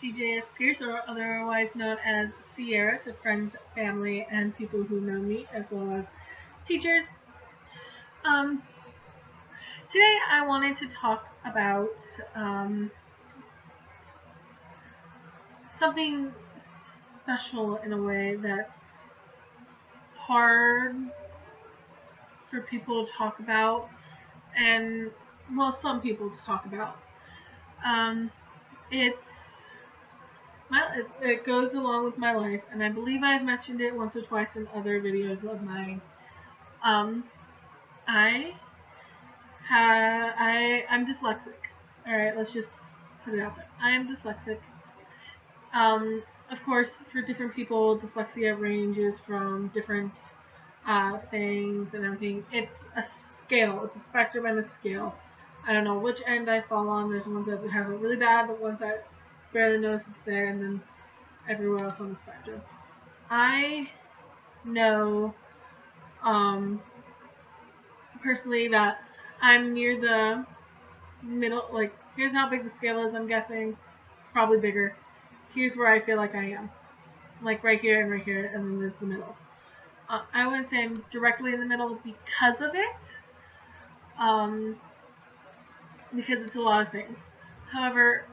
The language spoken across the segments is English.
CJS Pierce, or otherwise known as Sierra, to friends, family, and people who know me, as well as teachers. Um, Today I wanted to talk about something special in a way that's hard for people to talk about, and well, some people to talk about. Um, it's it goes along with my life, and I believe I've mentioned it once or twice in other videos of mine. Um, I I'm dyslexic. All right, let's just put it out there. I am dyslexic. Of course, for different people, dyslexia ranges from different things and everything. It's a scale. It's a spectrum and a scale. I don't know which end I fall on. There's ones that have it really bad, the ones that barely notice it's there, and then everywhere else on the spectrum. I know personally that I'm near the middle. Like, here's how big the scale is. I'm guessing it's probably bigger. Here's where I feel like I am. Like right here and right here, and then there's the middle. I wouldn't say I'm directly in the middle because of it, um, because it's a lot of things. However,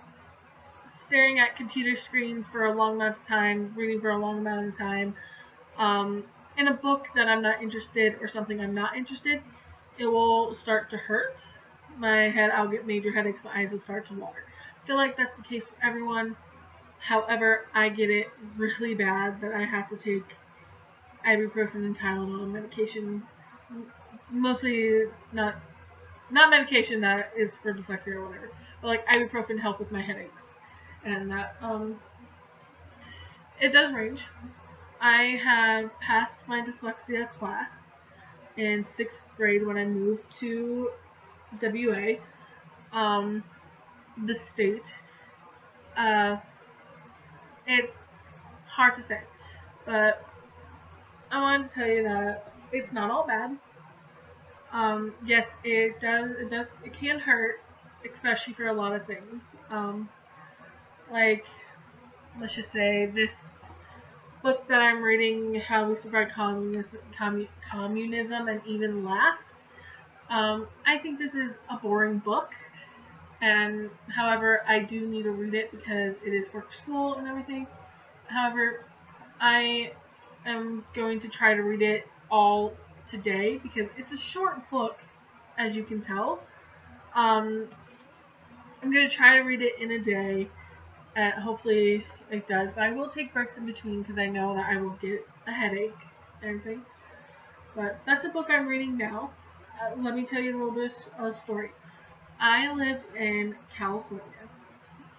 staring at computer screens for a long amount of time, reading for a long amount of time, in a book that I'm not interested or something I'm not interested, it will start to hurt my head. I'll get major headaches. My eyes will start to water. I feel like that's the case for everyone. However, I get it really bad that I have to take ibuprofen and Tylenol medication, mostly not medication that is for dyslexia or whatever, but like ibuprofen to help with my headaches, and that it does range. I have passed my dyslexia class in 6th grade when I moved to WA, the state. Uh, it's hard to say, but I wanted to tell you that it's not all bad. Yes, it does. It can hurt, especially for a lot of things. Like, let's just say this book that I'm reading, How We Survived Communism and Even Laughed. I think this is a boring book, and however, I do need to read it because it is for school and everything. However, I am going to try to read it all today because it's a short book, as you can tell. Um, I'm going to try to read it in a day, and hopefully it does. But I will take breaks in between because I know that I will get a headache and everything. But that's a book I'm reading now. Let me tell you a little bit of a story. I lived in California,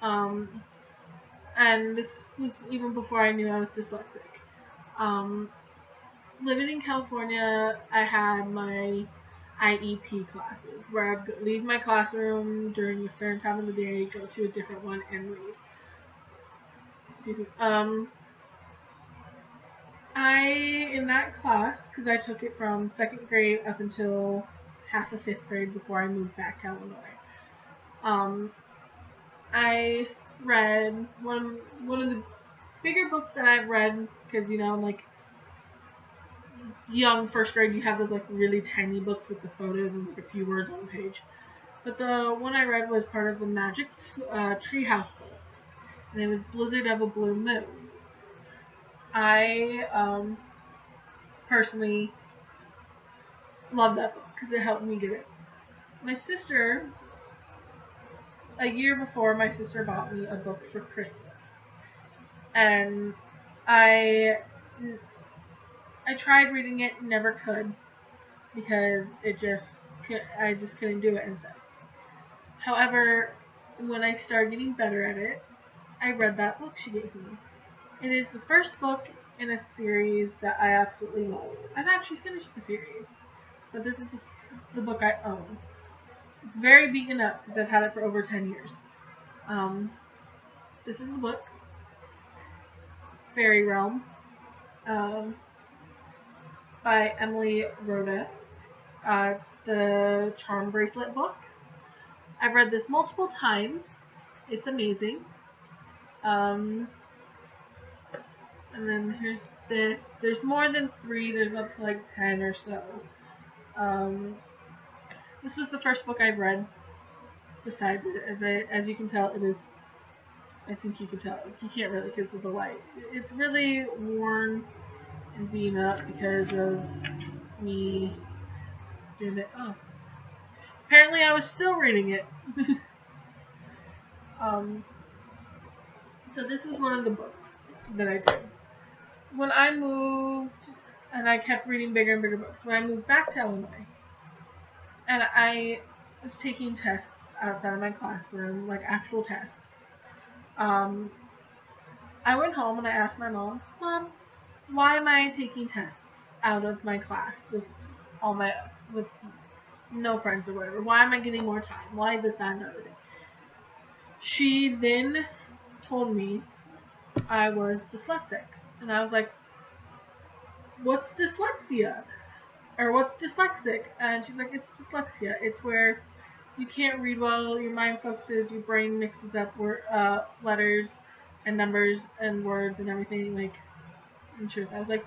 um, and this was even before I knew I was dyslexic. Um, Living in California, I had my IEP classes where I'd leave my classroom during a certain time of the day, go to a different one, and read. Excuse me. In that class, because I took it from 2nd grade up until half of 5th grade before I moved back to Illinois. I read one of the bigger books that I've read because like young 1st grade, you have those like really tiny books with the photos and like a few words on the page. But the one I read was part of the Magic Treehouse books, and it was Blizzard of a Blue Moon. I personally love that book because it helped me get it. My sister, a year before, my sister bought me a book for Christmas, and I tried reading it, never could because I just couldn't do it instead. However, when I started getting better at it, I read that book she gave me. It is the first book in a series that I absolutely love. I've actually finished the series, but this is the book I own. It's very beaten up because I've had it for over 10 years. This is the book, Fairy Realm, by Emily Rhoda. It's the Charm Bracelet book. I've read this multiple times. It's amazing. Um, and then here's this. There's more than 3. There's up to like 10 or so. Um, this was the first book I've read. Besides it, as you can tell, it is. I think you can tell. You can't really because of the light. It's really worn and beaten up because of me doing it. Oh, apparently I was still reading it. um, so this was one of the books that I did. When I moved, and I kept reading bigger and bigger books. When I moved back to Illinois, and I was taking tests outside of my classroom, like actual tests. Um, I went home and I asked my mom, Mom, why am I taking tests out of my class all my with no friends or whatever? Why am I getting more time? Why this, that, and the other thing? She then told me I was dyslexic, and I was like, "What's dyslexia? Or what's dyslexic?" And she's like, "It's dyslexia. It's where you can't read well, your mind focuses, your brain mixes up letters and numbers and words and everything, like, in truth." I was like,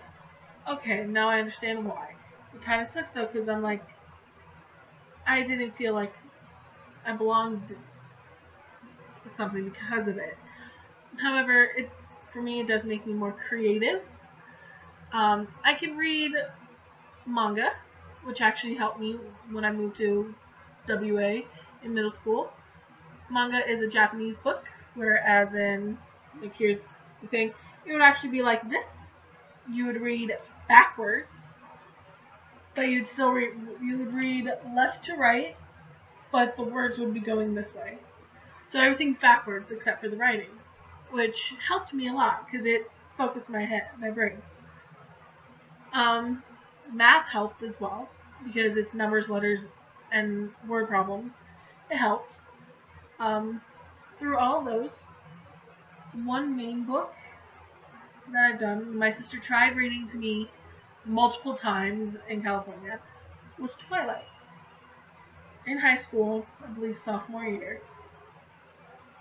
okay, now I understand why. It kind of sucks though, because I'm like, I didn't feel like I belonged to something because of it. However, for me, it does make me more creative. I can read manga, which actually helped me when I moved to WA in middle school. Manga is a Japanese book, whereas in, like, here's the thing, it would actually be like this. You would read backwards, but you would read left to right, but the words would be going this way. So everything's backwards except for the writing, which helped me a lot because it focused my brain. Um, Math helped as well because it's numbers, letters, and word problems. It helped. Um, through all of those, one main book that I've done, my sister tried reading to me multiple times in California, was Twilight. In high school, I believe sophomore year,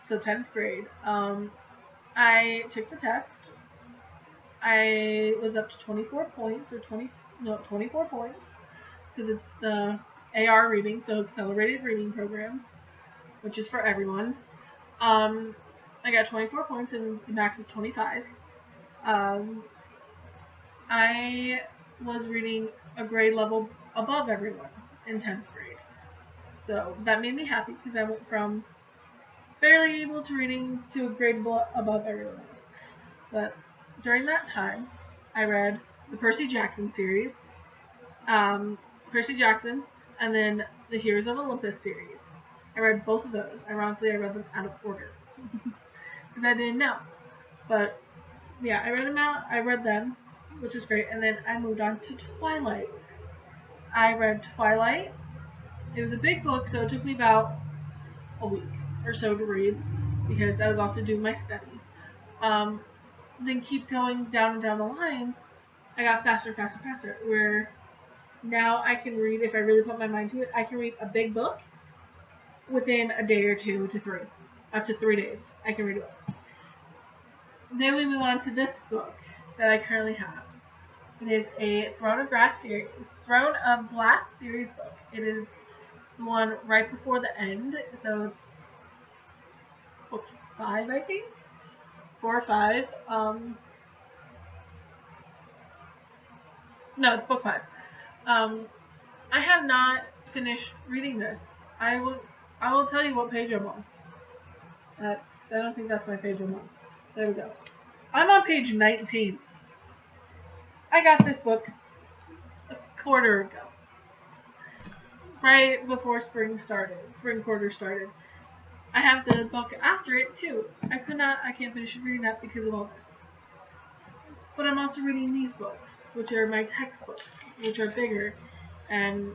so 10th grade, I took the test. I was up to 24 points, 24 points, because it's the AR reading, so accelerated reading programs, which is for everyone. I got 24 points and the max is 25. Um, I was reading a grade level above everyone in 10th grade. So that made me happy because I went from barely able to reading to a grade above everyone else. But during that time, I read the Percy Jackson series, Percy Jackson, and then the Heroes of Olympus series. I read both of those. Ironically, I read them out of order because I didn't know. But yeah, I read them, which was great. And then I moved on to Twilight. I read Twilight. It was a big book, so it took me about a week or so to read because I was also doing my studies. Then keep going down and down the line, I got faster, faster, faster. Where now I can read, if I really put my mind to it, I can read a big book within a day or 2 to 3, up to 3 days. I can read it. Then we move on to this book that I currently have. It is a Throne of Glass series book. It is the one right before the end, so it's book 5, I think, 4 or 5. No, it's book 5. I have not finished reading this. I will tell you what page I'm on. I don't think that's my page I'm on. There we go. I'm on page 19. I got this book a quarter ago. Right before spring quarter started. I have the book after it too. I can't finish reading that because of all this. But I'm also reading these books, which are my textbooks, which are bigger, and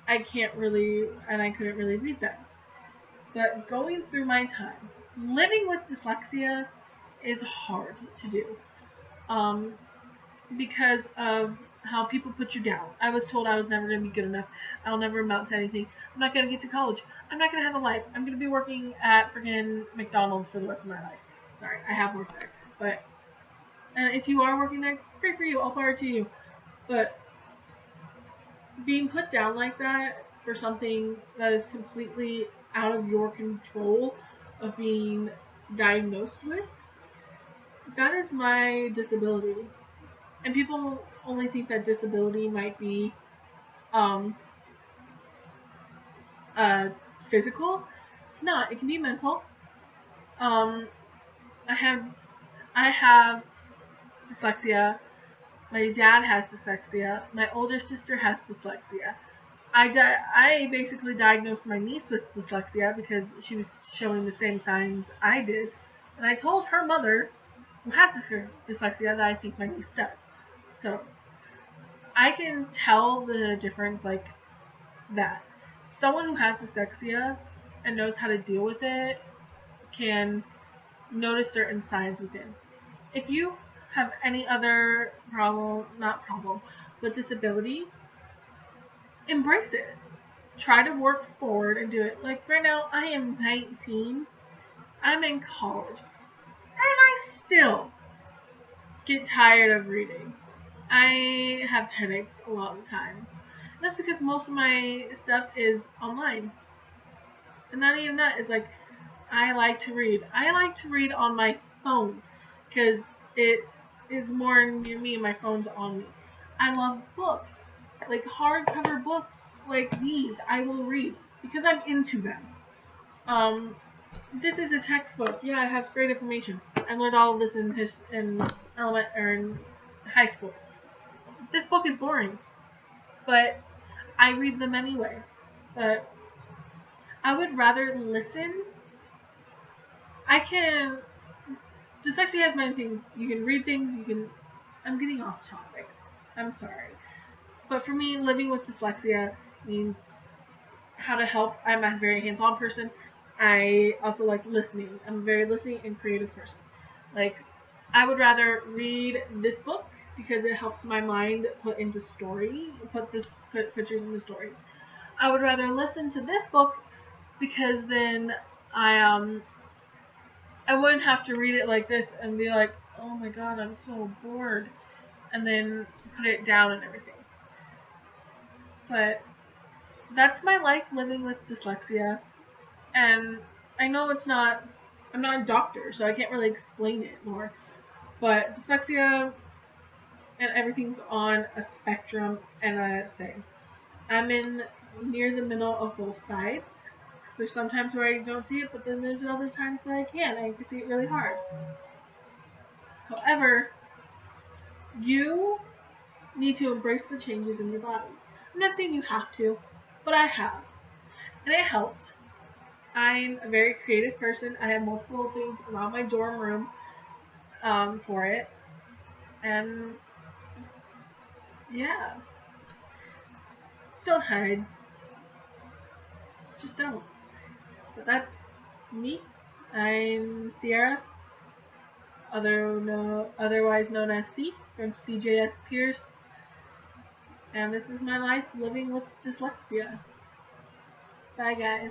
I couldn't really read them. But going through my time, living with dyslexia is hard to do. Because of how people put you down. I was told I was never going to be good enough. I'll never amount to anything. I'm not going to get to college. I'm not going to have a life. I'm going to be working at freaking McDonald's for the rest of my life. Sorry, I have worked there. But and if you are working there, great for you. All power to you. But being put down like that for something that is completely out of your control of being diagnosed with, that is my disability. And people only think that disability might be um, uh, physical. It's not. It can be mental. Um, I have I have dyslexia. My dad has dyslexia. My older sister has dyslexia. I basically diagnosed my niece with dyslexia because she was showing the same signs I did. And I told her mother, who has dyslexia, that I think my niece does. So I can tell the difference like that. Someone who has dyslexia and knows how to deal with it can notice certain signs within. If you have any other not problem, but disability, embrace it. Try to work forward and do it. Like right now, I am 19. I'm in college. And I still get tired of reading. I have headaches a lot of the time. And that's because most of my stuff is online. And not even that, it's like, I like to read. I like to read on my phone because it is more near me and my phone's on me. I love books, like hardcover books like these. I will read because I'm into them. Um, this is a textbook. Yeah, it has great information. I learned all of this in in high school. This book is boring, but I read them anyway. But I would rather listen. I can Dyslexia has many things. You can read things, you can... I'm getting off topic. I'm sorry. But for me, living with dyslexia means how to help. I'm a very hands-on person. I also like listening. I'm a very listening and creative person. Like, I would rather read this book because it helps my mind put into story, put pictures into story. I would rather listen to this book because then I wouldn't have to read it like this and be like, oh my god, I'm so bored, and then put it down and everything. But that's my life living with dyslexia, and I know I'm not a doctor, so I can't really explain it more, but dyslexia and everything's on a spectrum and a thing. I'm in near the middle of both sides. There's sometimes where I don't see it, but then there's other times that I can. I can see it really hard. However, you need to embrace the changes in your body. I'm not saying you have to, but I have. And it helped. I'm a very creative person. I have multiple things around my dorm room for it. And yeah, don't hide. Just don't. But that's me. I'm Sierra, otherwise known as C, from CJS Pierce. And this is my life living with dyslexia. Bye, guys.